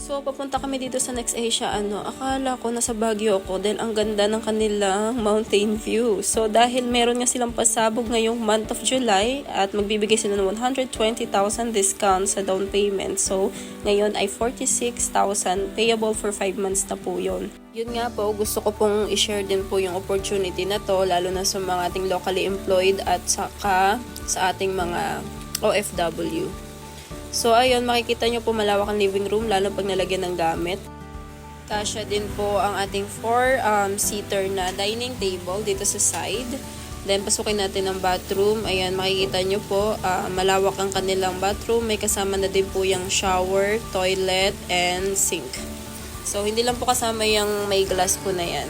So, papunta kami dito sa Next Asia, akala ko nasa Baguio ako dahil ang ganda ng kanilang mountain view. So, dahil meron nga silang pasabog ngayong month of July at magbibigay sila ng 120,000 discount sa down payment. So, ngayon ay 46,000 payable for 5 months na po yun. Yun nga po, gusto ko pong i-share din po yung opportunity na to, lalo na sa mga ating locally employed at saka sa ating mga OFW. So, ayun, makikita nyo po malawak ang living room, lalo pag nalagyan ng gamit. Kasya din po ang ating 4-seater na dining table dito sa side. Then, pasukin natin ang bathroom. Ayan, makikita nyo po, malawak ang kanilang bathroom. May kasama na din po yung shower, toilet, and sink. So, hindi lang po kasama yung may glass po na yan.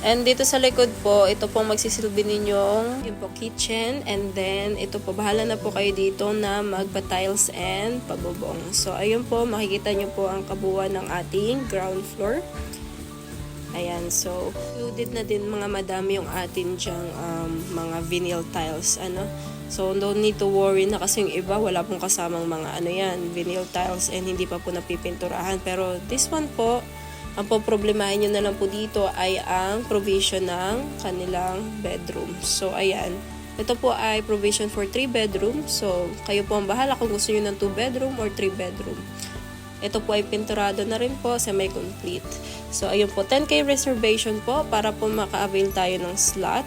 And dito sa likod po, ito pong magsisilbi ninyong yung po kitchen. And then, ito po, bahala na po kayo dito na magpa-tiles and pabubong. So, ayun po, makikita nyo po ang kabuuan ng ating ground floor. Ayan, so, included na din mga madam yung atin dyang mga vinyl tiles, So, don't need to worry na kasi yung iba, wala pong kasamang mga vinyl tiles and hindi pa po napipinturahan. Pero, this one po, ang poproblemahin nyo na lang po dito ay ang provision ng kanilang bedroom. So, ayan. Ito po ay provision for 3 bedroom. So, kayo po ang bahala kung gusto nyo ng 2 bedroom or 3 bedroom. Ito po ay pinturado na rin po, semi-complete. So, ayun po, 10K reservation po para po maka-avail tayo ng slot.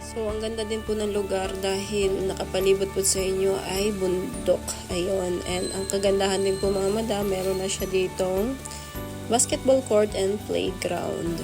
So, ang ganda din po ng lugar dahil nakapalibot po sa inyo ay bundok. Ayun. And ang kagandahan din po mga madam, meron na siya ditong basketball court and playground.